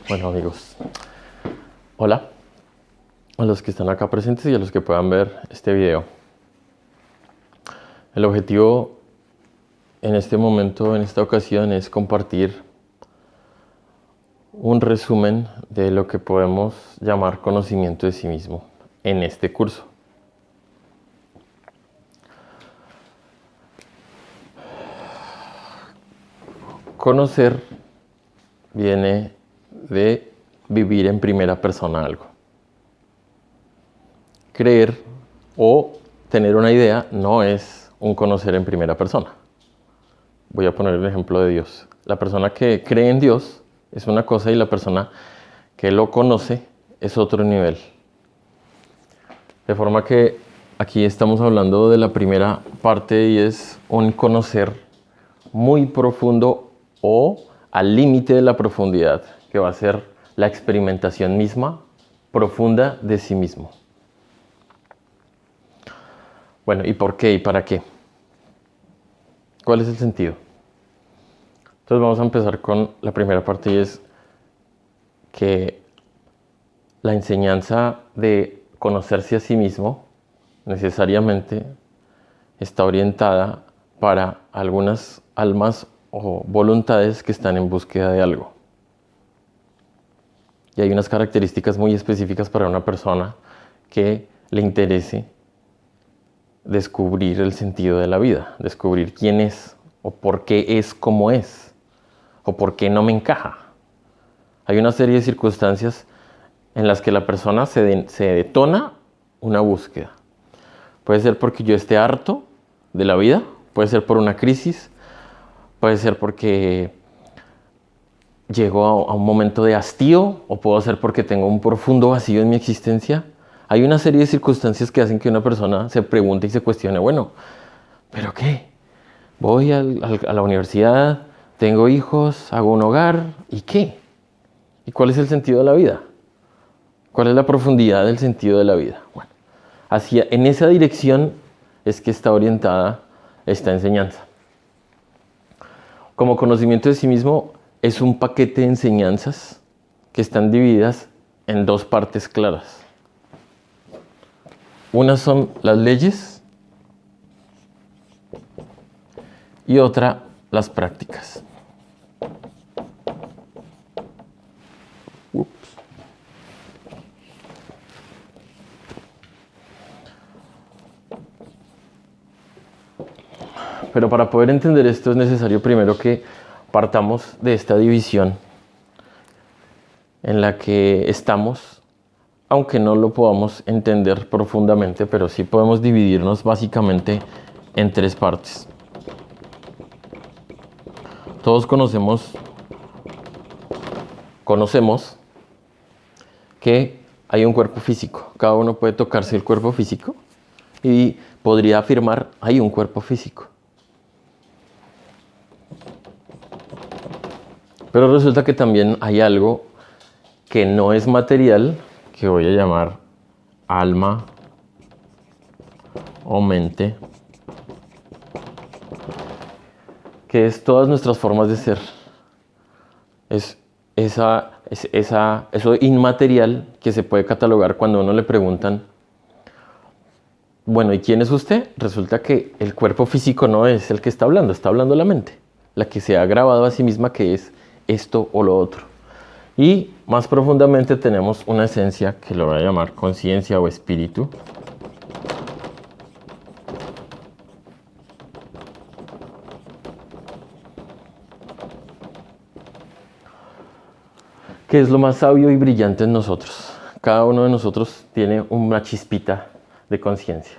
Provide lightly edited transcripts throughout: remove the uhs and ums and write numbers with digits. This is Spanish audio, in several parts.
Bueno, amigos, hola a los que están acá presentes y a los que puedan ver este video. El objetivo en este momento, en esta ocasión, es compartir un resumen de lo que podemos llamar conocimiento de sí mismo en este curso. Conocer viene de vivir en primera persona algo. Creer o tener una idea no es un conocer en primera persona. Voy a poner el ejemplo de Dios. La persona que cree en Dios es una cosa y la persona que lo conoce es otro nivel. De forma que aquí estamos hablando de la primera parte y es un conocer muy profundo o al límite de la profundidad, que va a ser la experimentación misma profunda de sí mismo. Bueno, ¿y por qué y para qué? ¿Cuál es el sentido? Entonces vamos a empezar con la primera parte y es que la enseñanza de conocerse a sí mismo necesariamente está orientada para algunas almas o voluntades que están en búsqueda de algo. Y hay unas características muy específicas para una persona que le interese descubrir el sentido de la vida, descubrir quién es o por qué es como es o por qué no me encaja. Hay una serie de circunstancias en las que la persona se detona una búsqueda. Puede ser porque yo esté harto de la vida, puede ser por una crisis, puede ser porque llego a un momento de hastío o puede ser porque tengo un profundo vacío en mi existencia. Hay una serie de circunstancias que hacen que una persona se pregunte y se cuestione, bueno, ¿pero qué? Voy a la universidad, tengo hijos, hago un hogar, ¿y qué? ¿Y cuál es el sentido de la vida? ¿Cuál es la profundidad del sentido de la vida? Bueno, en esa dirección es que está orientada esta enseñanza. Como conocimiento de sí mismo es un paquete de enseñanzas que están divididas en dos partes claras. Una son las leyes y otra las prácticas. Pero para poder entender esto es necesario primero que partamos de esta división en la que estamos, aunque no lo podamos entender profundamente, pero sí podemos dividirnos básicamente en tres partes. Todos conocemos que hay un cuerpo físico. Cada uno puede tocarse el cuerpo físico y podría afirmar, hay un cuerpo físico. Pero resulta que también hay algo que no es material, que voy a llamar alma o mente, que es todas nuestras formas de ser. Es eso inmaterial que se puede catalogar cuando a uno le preguntan, bueno, ¿y quién es usted? Resulta que el cuerpo físico no es el que está hablando la mente, la que se ha grabado a sí misma que es esto o lo otro. Y más profundamente tenemos una esencia que lo voy a llamar conciencia o espíritu. Que es lo más sabio y brillante en nosotros. Cada uno de nosotros tiene una chispita de conciencia.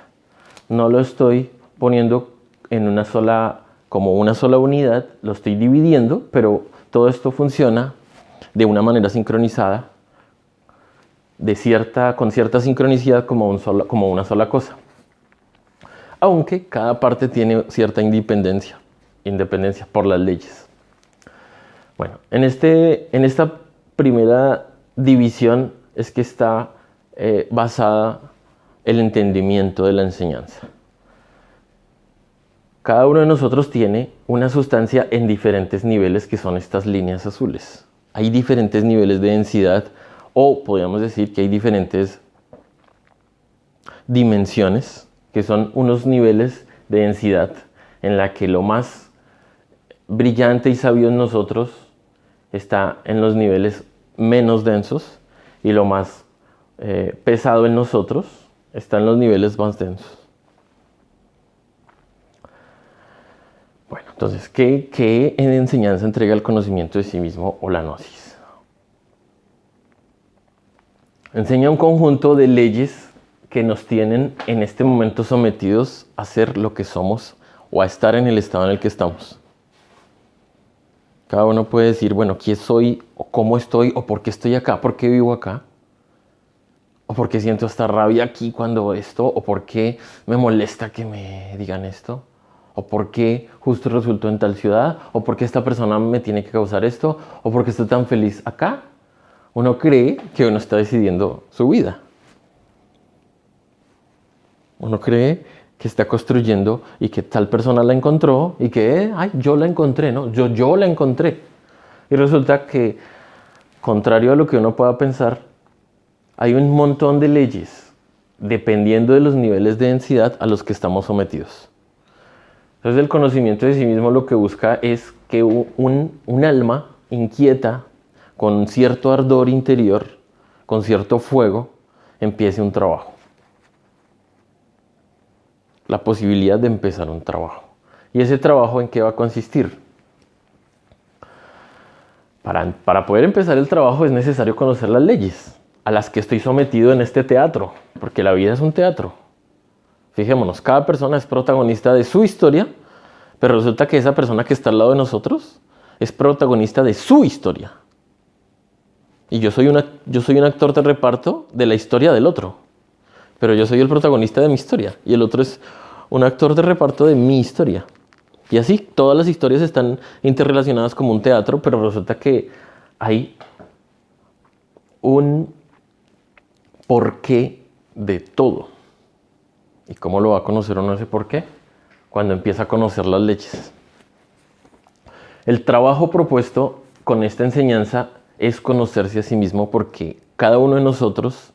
No lo estoy poniendo en como una sola unidad, lo estoy dividiendo, pero todo esto funciona de una manera sincronizada, con cierta sincronicidad como una sola cosa. Aunque cada parte tiene cierta independencia por las leyes. Bueno, en esta primera división es que está basada el entendimiento de la enseñanza. Cada uno de nosotros tiene una sustancia en diferentes niveles que son estas líneas azules. hay diferentes niveles de densidad, o podríamos decir que hay diferentes dimensiones, que son unos niveles de densidad en la que lo más brillante y sabio en nosotros está en los niveles menos densos y lo más pesado en nosotros está en los niveles más densos. Bueno, entonces, ¿qué enseñanza entrega el conocimiento de sí mismo o la gnosis? Enseña un conjunto de leyes que nos tienen en este momento sometidos a ser lo que somos o a estar en el estado en el que estamos. Cada uno puede decir, bueno, ¿quién soy? ¿O cómo estoy? ¿O por qué estoy acá? ¿Por qué vivo acá? ¿O por qué siento esta rabia aquí cuando esto? ¿O por qué me molesta que me digan esto? ¿O por qué justo resultó en tal ciudad? ¿O por qué esta persona me tiene que causar esto? ¿O por qué estoy tan feliz acá? Uno cree que uno está decidiendo su vida. Uno cree que está construyendo y que tal persona la encontró y que, yo la encontré, ¿no? Yo la encontré. Y resulta que, contrario a lo que uno pueda pensar, hay un montón de leyes dependiendo de los niveles de densidad a los que estamos sometidos. Entonces el conocimiento de sí mismo lo que busca es que un alma inquieta, con cierto ardor interior, con cierto fuego, empiece un trabajo. La posibilidad de empezar un trabajo. ¿Y ese trabajo en qué va a consistir? Para poder empezar el trabajo es necesario conocer las leyes a las que estoy sometido en este teatro, porque la vida es un teatro. Fijémonos, cada persona es protagonista de su historia, pero resulta que esa persona que está al lado de nosotros es protagonista de su historia. Y yo soy un actor de reparto de la historia del otro, pero yo soy el protagonista de mi historia y el otro es un actor de reparto de mi historia. Y así, todas las historias están interrelacionadas como un teatro, pero resulta que hay un porqué de todo. ¿Y cómo lo va a conocer uno ese porqué? Cuando empieza a conocer las leyes. El trabajo propuesto con esta enseñanza es conocerse a sí mismo, porque cada uno de nosotros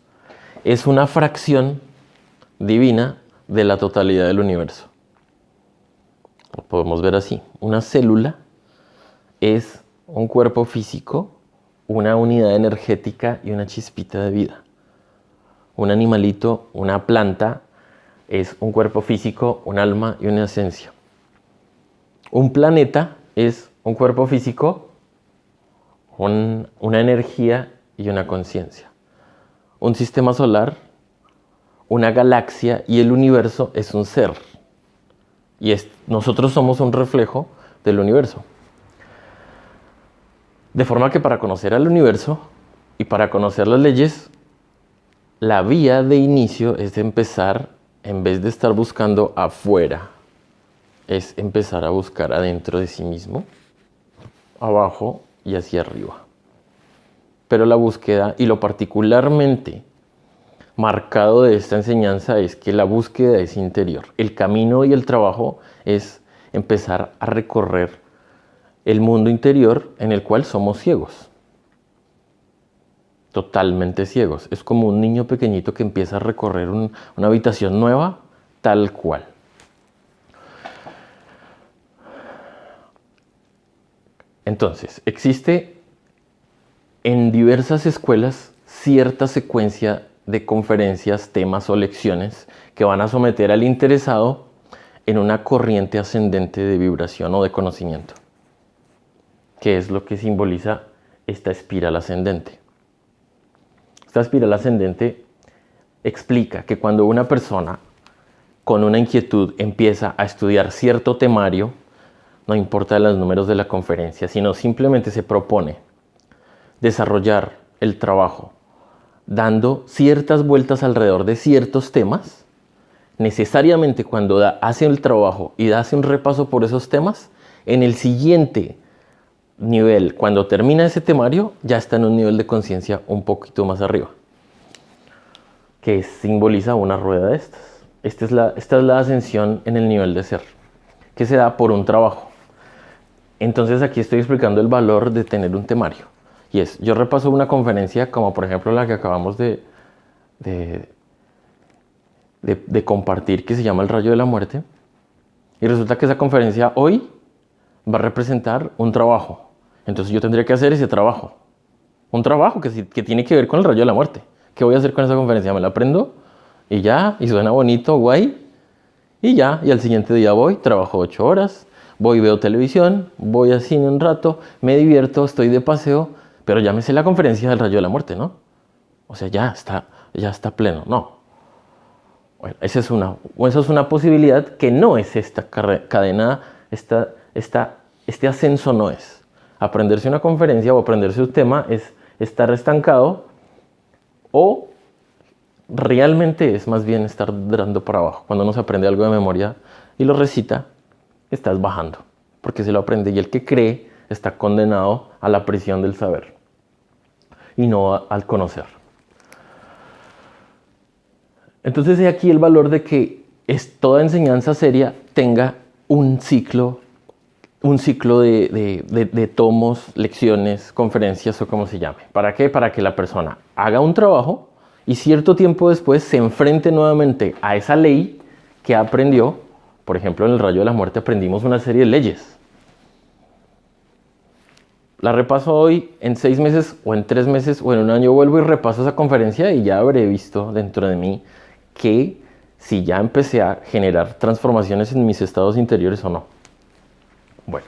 es una fracción divina de la totalidad del universo. Lo podemos ver así. Una célula es un cuerpo físico, una unidad energética y una chispita de vida. Un animalito, una planta, es un cuerpo físico, un alma y una esencia. Un planeta es un cuerpo físico, una energía y una conciencia. Un sistema solar, una galaxia y el universo es un ser. Y nosotros somos un reflejo del universo. De forma que para conocer al universo y para conocer las leyes, la vía de inicio es de empezar, en vez de estar buscando afuera, es empezar a buscar adentro de sí mismo, abajo y hacia arriba. Pero la búsqueda, y lo particularmente marcado de esta enseñanza, es que la búsqueda es interior. El camino y el trabajo es empezar a recorrer el mundo interior en el cual somos ciegos. Totalmente ciegos. Es como un niño pequeñito que empieza a recorrer una habitación nueva, tal cual. Entonces, existe en diversas escuelas cierta secuencia de conferencias, temas o lecciones que van a someter al interesado en una corriente ascendente de vibración o de conocimiento, que es lo que simboliza esta espiral ascendente. Esta espiral ascendente explica que cuando una persona con una inquietud empieza a estudiar cierto temario, no importa los números de la conferencia, sino simplemente se propone desarrollar el trabajo dando ciertas vueltas alrededor de ciertos temas, necesariamente cuando hace el trabajo y hace un repaso por esos temas, en el siguiente nivel, cuando termina ese temario, ya está en un nivel de conciencia un poquito más arriba, que simboliza una rueda de estas. Esta es la ascensión en el nivel de ser, que se da por un trabajo. Entonces aquí estoy explicando el valor de tener un temario. Y yo repaso una conferencia como por ejemplo la que acabamos de compartir, que se llama El Rayo de la Muerte. Y resulta que esa conferencia hoy va a representar un trabajo. Entonces yo tendría que hacer ese trabajo. Un trabajo que tiene que ver con el rayo de la muerte. ¿Qué voy a hacer con esa conferencia? Me la aprendo y ya, y suena bonito, guay. Y ya, y al siguiente día voy, trabajo 8 horas, voy, veo televisión, voy al cine un rato, me divierto, estoy de paseo, pero ya me sé la conferencia del rayo de la muerte, ¿no? O sea, ya está pleno, no. Bueno, esa es una posibilidad que no es esta cadena, este ascenso no es. Aprenderse una conferencia o aprenderse un tema es estar estancado, o realmente es más bien estar dando para abajo. Cuando uno se aprende algo de memoria y lo recita, estás bajando, porque se lo aprende, y el que cree está condenado a la prisión del saber y no al conocer. Entonces he aquí el valor de que toda enseñanza seria tenga un ciclo de tomos, lecciones, conferencias o como se llame. ¿Para qué? Para que la persona haga un trabajo y cierto tiempo después se enfrente nuevamente a esa ley que aprendió. Por ejemplo, en el Rayo de la Muerte aprendimos una serie de leyes. La repaso hoy, en 6 meses o en 3 meses o en un año vuelvo y repaso esa conferencia y ya habré visto dentro de mí que si ya empecé a generar transformaciones en mis estados interiores o no. Bueno,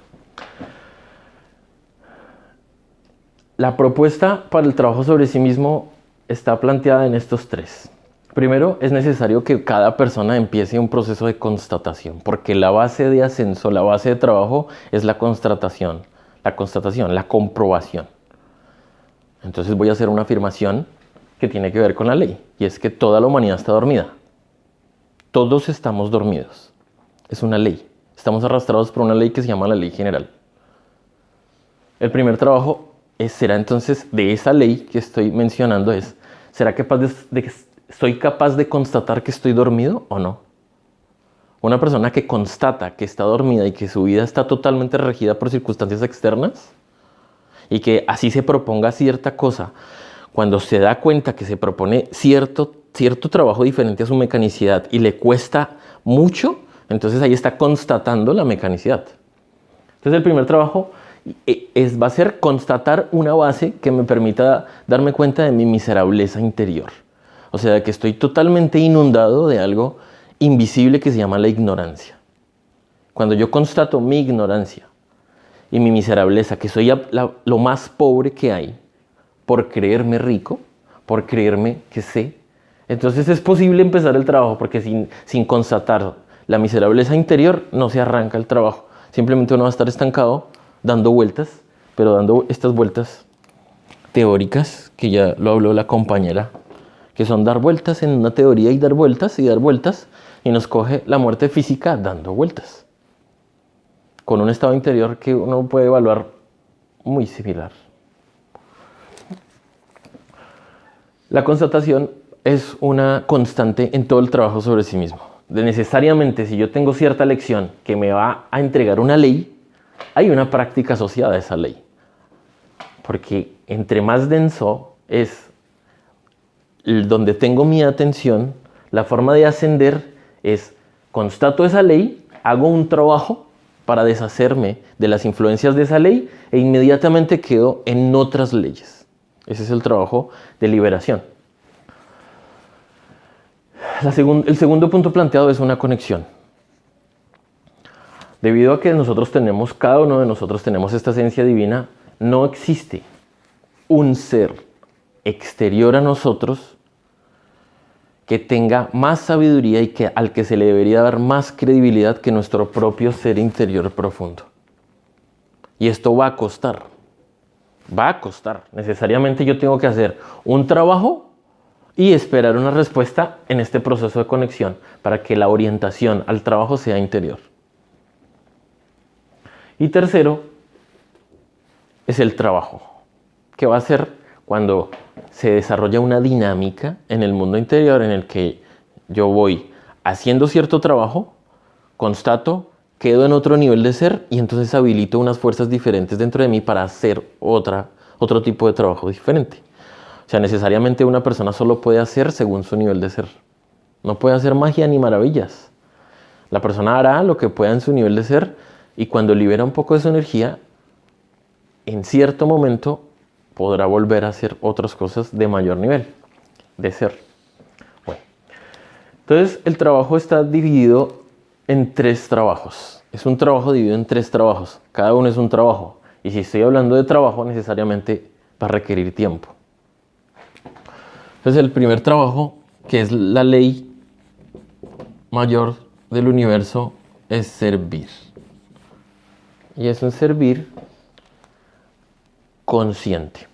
la propuesta para el trabajo sobre sí mismo está planteada en estos 3. Primero, es necesario que cada persona empiece un proceso de constatación, porque la base de ascenso, la base de trabajo es la constatación, la comprobación. Entonces voy a hacer una afirmación que tiene que ver con la ley, y es que toda la humanidad está dormida. Todos estamos dormidos. Es una ley. Estamos arrastrados por una ley que se llama la ley general. El primer trabajo será entonces de esa ley que estoy mencionando ¿soy capaz de constatar que estoy dormido o no? Una persona que constata que está dormida y que su vida está totalmente regida por circunstancias externas y que así se proponga cierta cosa, cuando se da cuenta que se propone cierto trabajo diferente a su mecanicidad y le cuesta mucho, entonces ahí está constatando la mecanicidad. Entonces el primer trabajo va a ser constatar una base que me permita darme cuenta de mi miserableza interior. O sea, de que estoy totalmente inundado de algo invisible que se llama la ignorancia. Cuando yo constato mi ignorancia y mi miserableza, que soy lo más pobre que hay, por creerme rico, por creerme que sé, entonces es posible empezar el trabajo, porque sin constatar la miserableza interior no se arranca el trabajo. Simplemente uno va a estar estancado dando vueltas, pero dando estas vueltas teóricas, que ya lo habló la compañera, que son dar vueltas en una teoría y dar vueltas, y nos coge la muerte física dando vueltas, con un estado interior que uno puede evaluar muy similar. La constatación es una constante en todo el trabajo sobre sí mismo. Necesariamente, si yo tengo cierta lección que me va a entregar una ley, hay una práctica asociada a esa ley. Porque entre más denso es donde tengo mi atención, la forma de ascender es: constato esa ley, hago un trabajo para deshacerme de las influencias de esa ley e inmediatamente quedo en otras leyes. Ese es el trabajo de liberación. El segundo punto planteado es una conexión. Debido a que cada uno de nosotros tenemos esta esencia divina, no existe un ser exterior a nosotros que tenga más sabiduría y al que se le debería dar más credibilidad que nuestro propio ser interior profundo. Y esto va a costar. Necesariamente yo tengo que hacer un trabajo y esperar una respuesta en este proceso de conexión para que la orientación al trabajo sea interior. Y tercero es el trabajo, que va a ser cuando se desarrolla una dinámica en el mundo interior en el que yo voy haciendo cierto trabajo, constato, quedo en otro nivel de ser y entonces habilito unas fuerzas diferentes dentro de mí para hacer otro otro tipo de trabajo diferente. O sea, necesariamente una persona solo puede hacer según su nivel de ser. No puede hacer magia ni maravillas. La persona hará lo que pueda en su nivel de ser y cuando libera un poco de su energía, en cierto momento podrá volver a hacer otras cosas de mayor nivel de ser. Bueno, entonces el trabajo está dividido en 3 trabajos. Es un trabajo dividido en 3 trabajos. Cada uno es un trabajo. Y si estoy hablando de trabajo, necesariamente va a requerir tiempo. Entonces el primer trabajo, que es la ley mayor del universo, es servir. Y es un servir consciente.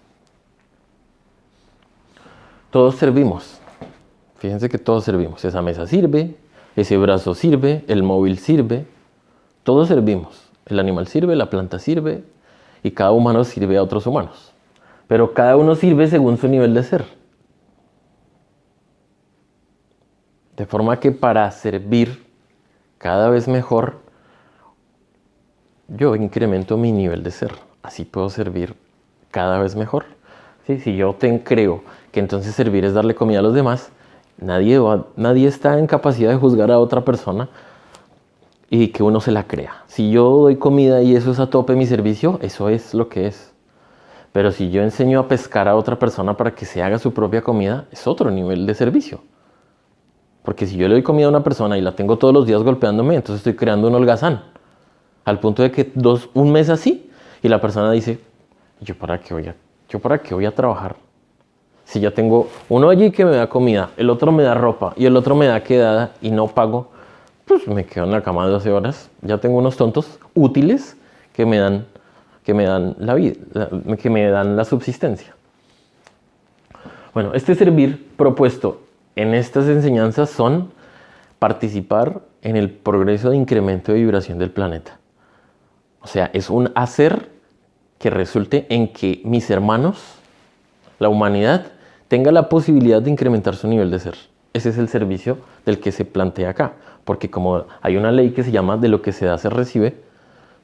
Todos servimos. Fíjense que todos servimos. Esa mesa sirve, ese brazo sirve, el móvil sirve. Todos servimos. El animal sirve, la planta sirve y cada humano sirve a otros humanos. Pero cada uno sirve según su nivel de ser. De forma que para servir cada vez mejor, yo incremento mi nivel de ser. Así puedo servir cada vez mejor. ¿Sí? Si yo creo que entonces servir es darle comida a los demás, nadie está en capacidad de juzgar a otra persona y que uno se la crea. Si yo doy comida y eso es a tope mi servicio, eso es lo que es. Pero si yo enseño a pescar a otra persona para que se haga su propia comida, es otro nivel de servicio. Porque si yo le doy comida a una persona y la tengo todos los días golpeándome, entonces estoy creando un holgazán. Al punto de que un mes así, y la persona dice, ¿yo para qué voy a trabajar? Si ya tengo uno allí que me da comida, el otro me da ropa y el otro me da quedada y no pago, pues me quedo en la cama de 12 horas. Ya tengo unos tontos útiles que me dan la vida, que me dan la subsistencia. Bueno, este servir propuesto en estas enseñanzas son participar en el progreso de incremento de vibración del planeta. O sea, es un hacer que resulte en que mis hermanos, la humanidad, tenga la posibilidad de incrementar su nivel de ser. Ese es el servicio del que se plantea acá. Porque como hay una ley que se llama de lo que se da se recibe,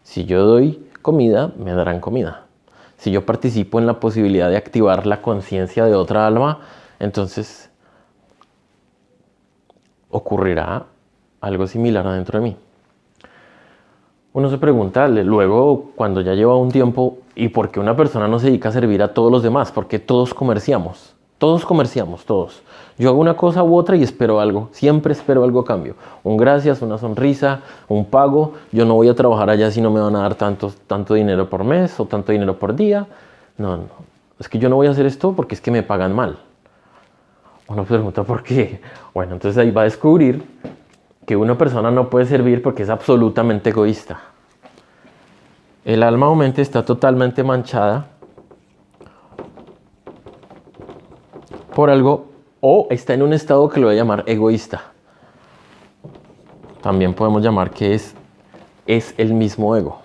si yo doy comida, me darán comida. Si yo participo en la posibilidad de activar la conciencia de otra alma, entonces ocurrirá algo similar adentro de mí. Uno se pregunta luego, cuando ya lleva un tiempo, ¿y por qué una persona no se dedica a servir a todos los demás? Porque todos comerciamos. Todos comerciamos, todos. Yo hago una cosa u otra y espero algo. Siempre espero algo a cambio. Un gracias, una sonrisa, un pago. Yo no voy a trabajar allá si no me van a dar tanto dinero por mes o tanto dinero por día. No. Es que yo no voy a hacer esto porque es que me pagan mal. Uno se pregunta por qué. Bueno, entonces ahí va a descubrir que una persona no puede servir porque es absolutamente egoísta. El alma o mente está totalmente manchada por algo o está en un estado que lo voy a llamar egoísta. También podemos llamar que es el mismo ego.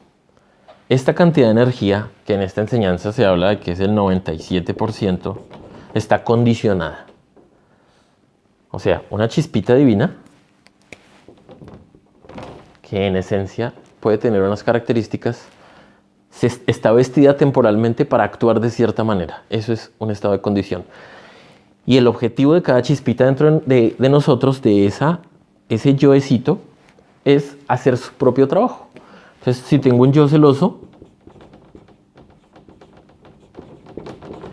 Esta cantidad de energía, que en esta enseñanza se habla de que es el 97%, está condicionada. O sea, una chispita divina que en esencia puede tener unas características, está vestida temporalmente para actuar de cierta manera. Eso es un estado de condición. Y el objetivo de cada chispita dentro de nosotros, de ese yoecito, es hacer su propio trabajo. Entonces, si tengo un yo celoso,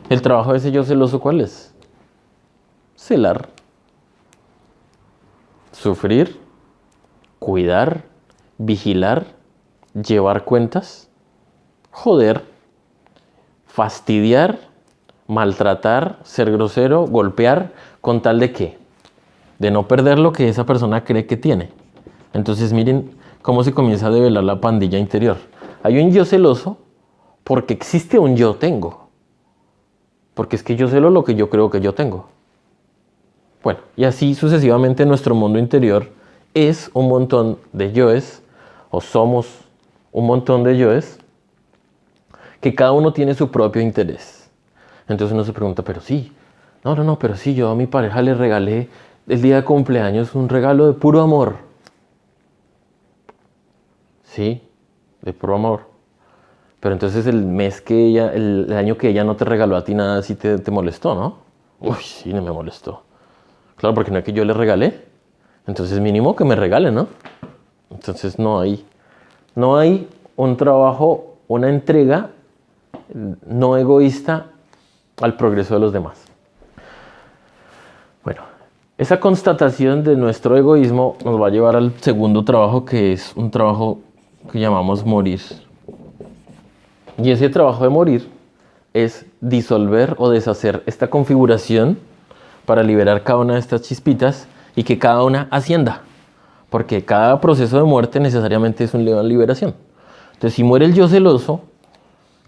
el trabajo de ese yo celoso, ¿cuál es? Celar, sufrir, cuidar, vigilar, llevar cuentas, joder, fastidiar, maltratar, ser grosero, golpear, ¿con tal de qué? De no perder lo que esa persona cree que tiene. Entonces miren cómo se comienza a develar la pandilla interior. Hay un yo celoso porque existe un yo tengo. Porque es que yo celo lo que yo creo que yo tengo. Bueno, y así sucesivamente nuestro mundo interior es un montón de yoes, o somos un montón de yoes, que cada uno tiene su propio interés. Entonces uno se pregunta, pero sí, pero sí, yo a mi pareja le regalé el día de cumpleaños un regalo de puro amor. Sí, de puro amor. Pero entonces el año que ella no te regaló a ti nada, sí te molestó, ¿no? Uy, sí, me molestó. Claro, porque no es que yo le regalé. Entonces mínimo que me regale, ¿no? Entonces no hay un trabajo, una entrega no egoísta al progreso de los demás. Bueno, esa constatación de nuestro egoísmo nos va a llevar al segundo trabajo, que es un trabajo que llamamos morir. Y ese trabajo de morir es disolver o deshacer esta configuración para liberar cada una de estas chispitas y que cada una ascienda. Porque cada proceso de muerte necesariamente es una liberación. Entonces, si muere el yo celoso,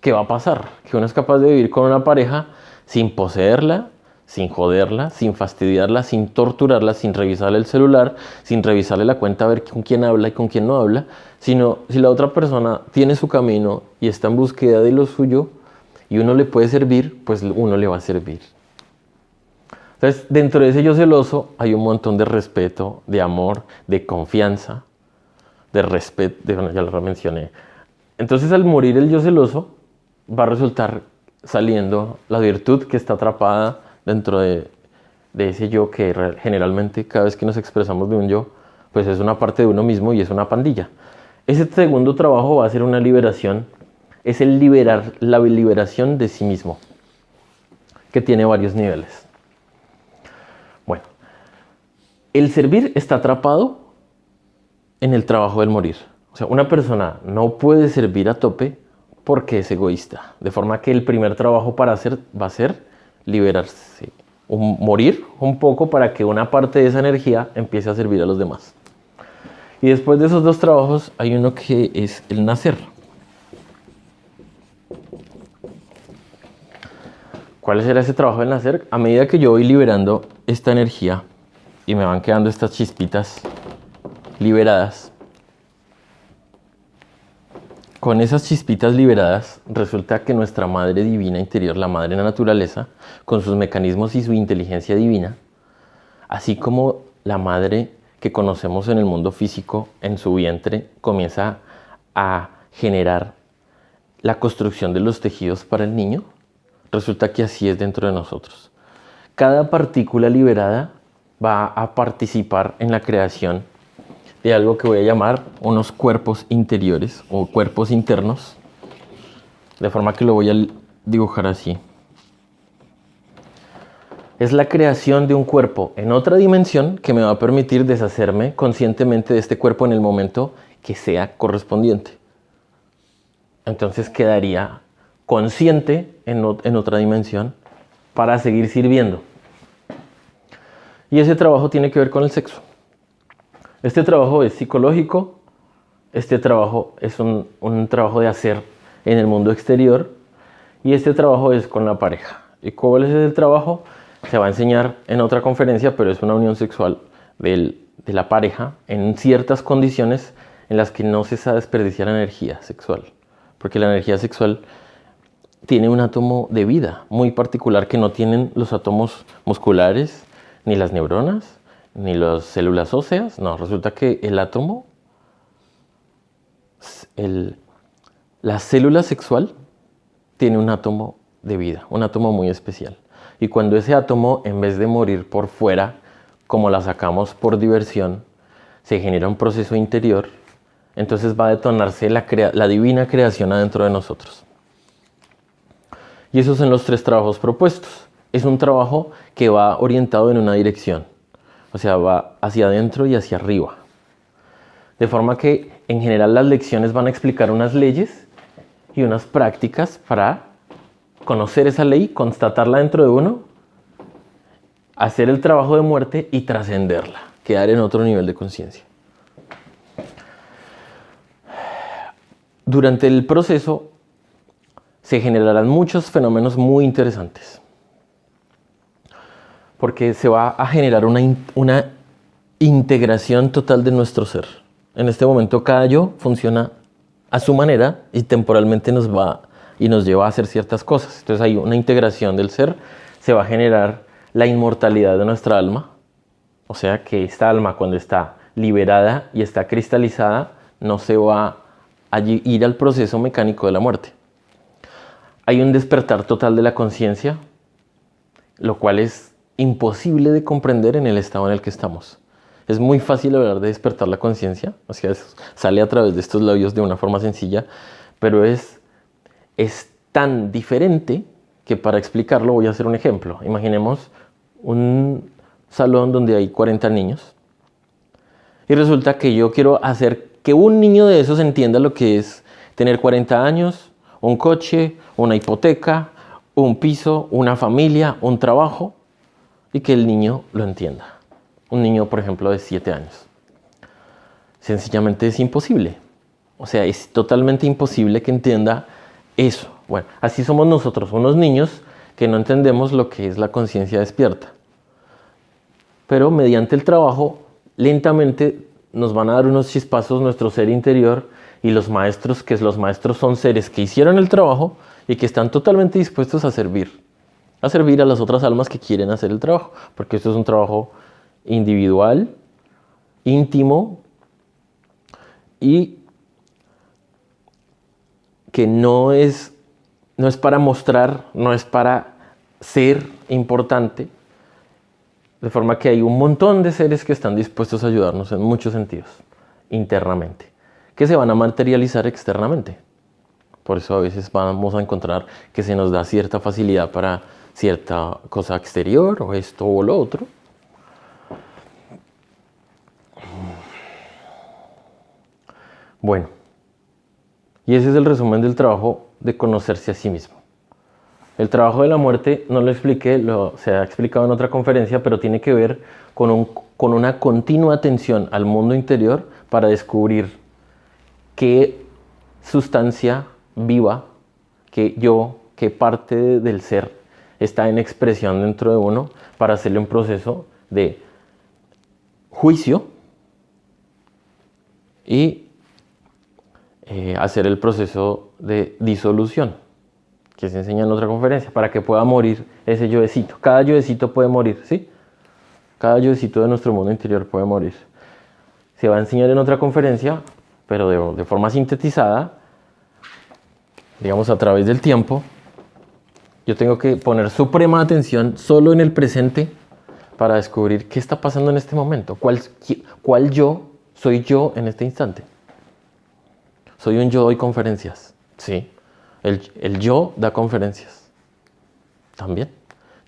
¿qué va a pasar? Que uno es capaz de vivir con una pareja sin poseerla, sin joderla, sin fastidiarla, sin torturarla, sin revisarle el celular, sin revisarle la cuenta a ver con quién habla y con quién no habla, sino si la otra persona tiene su camino y está en búsqueda de lo suyo y uno le puede servir, pues uno le va a servir. Entonces, dentro de ese yo celoso hay un montón de respeto, de amor, de confianza, de respeto, bueno, ya lo mencioné. Entonces, al morir el yo celoso, va a resultar saliendo la virtud que está atrapada dentro de ese yo, que generalmente cada vez que nos expresamos de un yo, pues es una parte de uno mismo y es una pandilla. Ese segundo trabajo va a ser una liberación, es la liberación de sí mismo, que tiene varios niveles. Bueno, el servir está atrapado en el trabajo del morir. O sea, una persona no puede servir a tope porque es egoísta. De forma que el primer trabajo para hacer va a ser liberarse, morir un poco para que una parte de esa energía empiece a servir a los demás. Y después de esos dos trabajos hay uno que es el nacer. ¿Cuál será ese trabajo del nacer? A medida que yo voy liberando esta energía y me van quedando estas chispitas liberadas, con esas chispitas liberadas resulta que nuestra madre divina interior, la madre naturaleza, con sus mecanismos y su inteligencia divina, así como la madre que conocemos en el mundo físico, en su vientre, comienza a generar la construcción de los tejidos para el niño, resulta que así es dentro de nosotros. Cada partícula liberada va a participar en la creación de algo que voy a llamar unos cuerpos interiores o cuerpos internos, de forma que lo voy a dibujar así. Es la creación de un cuerpo en otra dimensión que me va a permitir deshacerme conscientemente de este cuerpo en el momento que sea correspondiente. Entonces quedaría consciente en otra dimensión para seguir sirviendo. Y ese trabajo tiene que ver con el sexo. Este trabajo es psicológico, este trabajo es un trabajo de hacer en el mundo exterior y este trabajo es con la pareja. ¿Y cuál es el trabajo? Se va a enseñar en otra conferencia, pero es una unión sexual de la pareja en ciertas condiciones en las que no se sabe desperdiciar energía sexual, porque la energía sexual tiene un átomo de vida muy particular que no tienen los átomos musculares, ni las neuronas, ni las células óseas. No, resulta que el átomo, la célula sexual tiene un átomo de vida, un átomo muy especial. Y cuando ese átomo, en vez de morir por fuera, como la sacamos por diversión, se genera un proceso interior, entonces va a detonarse la divina creación adentro de nosotros. Y esos son los tres trabajos propuestos. Es un trabajo que va orientado en una dirección. O sea, va hacia adentro y hacia arriba. De forma que, en general, las lecciones van a explicar unas leyes y unas prácticas para conocer esa ley, constatarla dentro de uno, hacer el trabajo de muerte y trascenderla, quedar en otro nivel de conciencia. Durante el proceso se generarán muchos fenómenos muy interesantes, porque se va a generar una integración total de nuestro ser. En este momento cada yo funciona a su manera y temporalmente nos lleva a hacer ciertas cosas. Entonces hay una integración del ser, se va a generar la inmortalidad de nuestra alma, o sea que esta alma, cuando está liberada y está cristalizada, no se va a ir al proceso mecánico de la muerte. hay un despertar total de la conciencia, lo cual es imposible de comprender en el estado en el que estamos. Es muy fácil hablar de despertar la conciencia, o sea, sale a través de estos labios de una forma sencilla, pero es tan diferente que para explicarlo voy a hacer un ejemplo. Imaginemos un salón donde hay 40 niños y resulta que yo quiero hacer que un niño de esos entienda lo que es tener 40 años, un coche, una hipoteca, un piso, una familia, un trabajo, y que el niño lo entienda. Un niño, por ejemplo, de 7 años. Sencillamente es imposible. O sea, es totalmente imposible que entienda eso. Bueno, así somos nosotros, unos niños que no entendemos lo que es la conciencia despierta. Pero mediante el trabajo, lentamente nos van a dar unos chispazos nuestro ser interior, y los maestros son seres que hicieron el trabajo y que están totalmente dispuestos a servir a las otras almas que quieren hacer el trabajo, porque esto es un trabajo individual, íntimo, y que no es para mostrar, no es para ser importante, de forma que hay un montón de seres que están dispuestos a ayudarnos en muchos sentidos, internamente, que se van a materializar externamente. Por eso a veces vamos a encontrar que se nos da cierta facilidad para cierta cosa exterior, o esto o lo otro. Bueno, y ese es el resumen del trabajo de conocerse a sí mismo. El trabajo de la muerte, no lo expliqué, se ha explicado en otra conferencia, pero tiene que ver con una continua atención al mundo interior para descubrir qué sustancia viva, qué parte del ser está en expresión dentro de uno, para hacerle un proceso de juicio y hacer el proceso de disolución, que se enseña en otra conferencia, para que pueda morir ese yoecito. Cada yoecito puede morir, ¿sí? Cada yoecito de nuestro mundo interior puede morir. Se va a enseñar en otra conferencia, pero de forma sintetizada, digamos a través del tiempo. Yo tengo que poner suprema atención solo en el presente para descubrir qué está pasando en este momento. ¿Cuál yo soy yo en este instante? Soy un yo, doy conferencias. Sí. El yo da conferencias. También.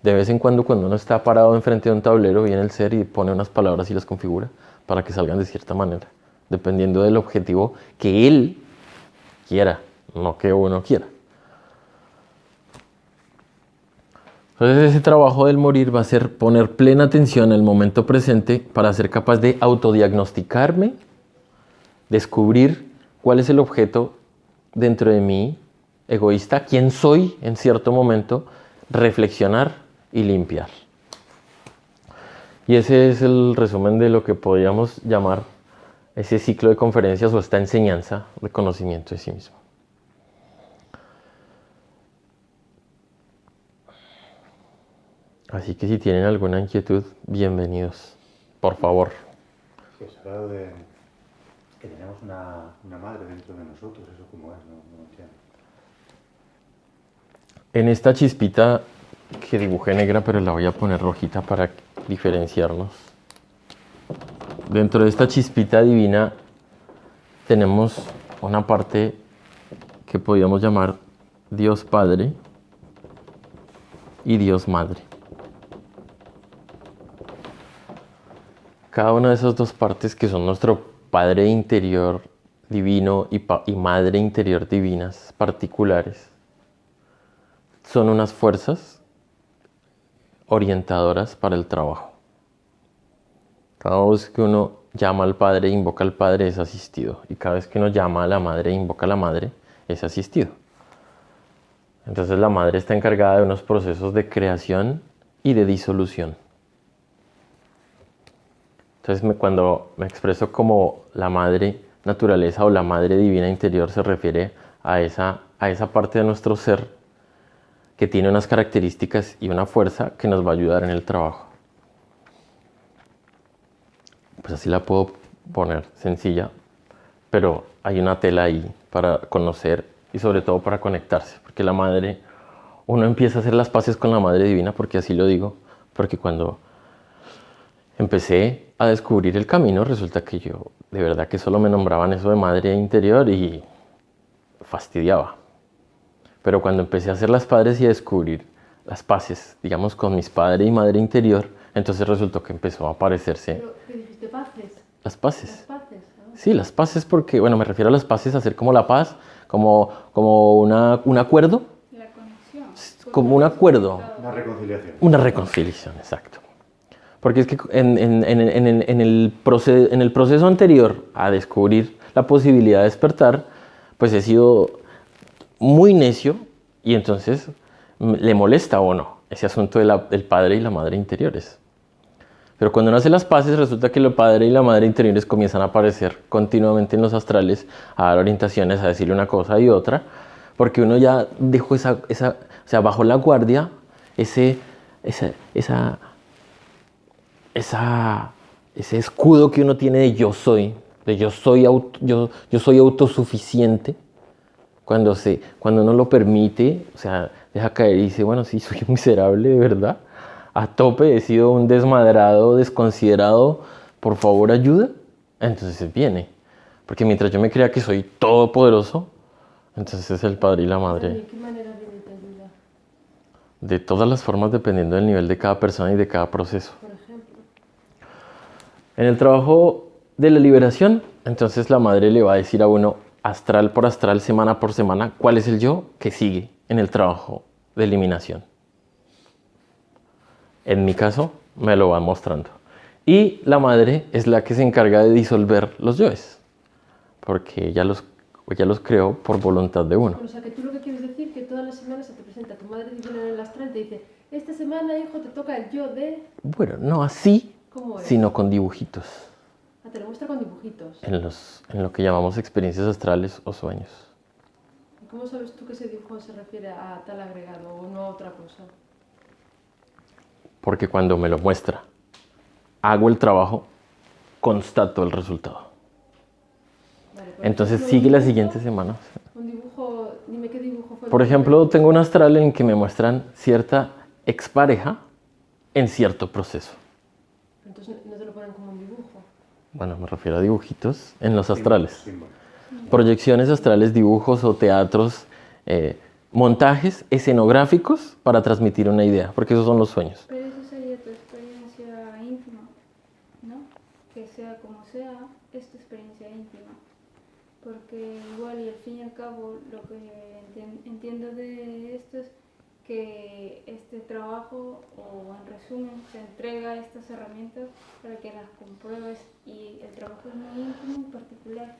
De vez en cuando uno está parado enfrente de un tablero, viene el ser y pone unas palabras y las configura para que salgan de cierta manera, dependiendo del objetivo que él quiera, no que uno quiera. Entonces ese trabajo del morir va a ser poner plena atención en el momento presente para ser capaz de autodiagnosticarme, descubrir cuál es el objeto dentro de mí egoísta, quién soy en cierto momento, reflexionar y limpiar. Y ese es el resumen de lo que podríamos llamar ese ciclo de conferencias o esta enseñanza de conocimiento de sí mismo. Así que si tienen alguna inquietud, bienvenidos, por favor. Sí, has hablado de que tenemos una madre dentro de nosotros, ¿eso cómo es? No entiendo. En esta chispita que dibujé negra, pero la voy a poner rojita para diferenciarnos. Dentro de esta chispita divina tenemos una parte que podríamos llamar Dios Padre y Dios Madre. Cada una de esas dos partes, que son nuestro Padre interior divino y Madre interior divinas particulares, son unas fuerzas orientadoras para el trabajo. Cada vez que uno llama al Padre, invoca al Padre, es asistido. Y cada vez que uno llama a la Madre, invoca a la Madre, es asistido. Entonces la Madre está encargada de unos procesos de creación y de disolución. Entonces cuando me expreso como la Madre naturaleza o la Madre divina interior, se refiere a esa parte de nuestro ser que tiene unas características y una fuerza que nos va a ayudar en el trabajo. Pues así la puedo poner sencilla, pero hay una tela ahí para conocer y sobre todo para conectarse, porque la madre, uno empieza a hacer las paces con la Madre Divina, porque así lo digo, porque cuando empecé a descubrir el camino, resulta que yo de verdad que solo me nombraban eso de madre interior y fastidiaba. Pero cuando empecé a hacer las paces y a descubrir las paces, digamos, con mis padre y madre interior, entonces resultó que empezó a aparecerse. ¿Pero qué dijiste, paces? Las paces. Las paces, ¿no? Sí, las paces porque, bueno, me refiero a las paces, a hacer como la paz, como un acuerdo, La conexión. como un acuerdo. Una reconciliación. Una reconciliación, exacto. Porque es que en el proceso anterior a descubrir la posibilidad de despertar, pues he sido muy necio y entonces le molesta o no ese asunto del padre y la madre interiores. Pero cuando uno hace las paces, resulta que el padre y la madre interiores comienzan a aparecer continuamente en los astrales, a dar orientaciones, a decirle una cosa y otra, porque uno ya dejó o sea, bajó la guardia, ese escudo que uno tiene de yo soy autosuficiente, cuando uno lo permite, o sea, deja caer y dice, bueno, sí, soy un miserable, de verdad, a tope, he sido un desmadrado, desconsiderado, por favor ayuda, entonces viene. Porque mientras yo me crea que soy todopoderoso, entonces es el padre y la madre. ¿De qué manera viene y te ayuda? De todas las formas, dependiendo del nivel de cada persona y de cada proceso. Por ejemplo. En el trabajo de la liberación, entonces la madre le va a decir a uno, astral por astral, semana por semana, cuál es el yo que sigue en el trabajo de eliminación. En mi caso, me lo van mostrando. Y la madre es la que se encarga de disolver los yoes, porque ella los creó por voluntad de uno. O sea, que tú lo que quieres decir que todas las semanas se te presenta tu madre divina en el astral y te dice, esta semana, hijo, te toca el yo de... Bueno, no así, ¿Cómo es? sino con dibujitos, Ah, te lo muestra con dibujitos. en lo que llamamos experiencias astrales o sueños. ¿Y cómo sabes tú que ese dibujo se refiere a tal agregado o no a otra cosa? Porque cuando me lo muestra, hago el trabajo, constato el resultado. Vale, por Entonces ejemplo, sigue un la dibujo- siguiente semana. Un dibujo, dime qué dibujo fue. Por ejemplo, tengo un astral en que me muestran cierta expareja en cierto proceso. Entonces no te lo ponen como un dibujo. Bueno, me refiero a dibujitos en los astrales. Símbolo. Proyecciones astrales, dibujos o teatros, montajes escenográficos para transmitir una idea, porque esos son los sueños. Pero eso sería tu experiencia íntima, ¿no? Que sea como sea, es tu experiencia íntima. Porque igual y al fin y al cabo lo que entiendo de esto es que este trabajo, o en resumen, se entrega estas herramientas para que las compruebes y el trabajo es muy íntimo y particular.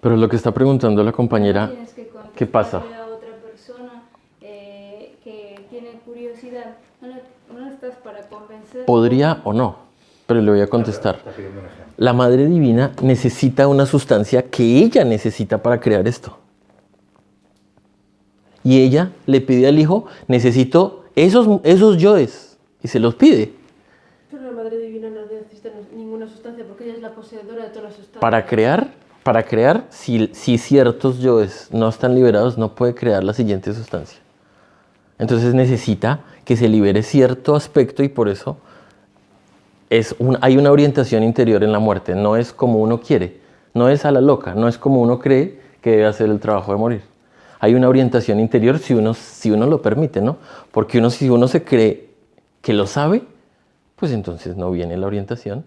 Pero lo que está preguntando la compañera, Tienes que ¿qué pasa? contestarle a otra persona que tiene curiosidad. No estás para convencer. podría o no, pero le voy a contestar. Está pidiendo un ejemplo. La madre divina necesita una sustancia que ella necesita para crear esto. Y ella le pide al hijo, necesito esos yoes, y se los pide. Pero la madre divina no necesita ninguna sustancia porque ella es la poseedora de todas las sustancias. Para crear, si ciertos yoes no están liberados, no puede crear la siguiente sustancia. Entonces necesita que se libere cierto aspecto y por eso hay una orientación interior en la muerte. No es como uno quiere, no es a la loca, no es como uno cree que debe hacer el trabajo de morir. Hay una orientación interior si uno lo permite, ¿no? Porque si uno se cree que lo sabe, pues entonces no viene la orientación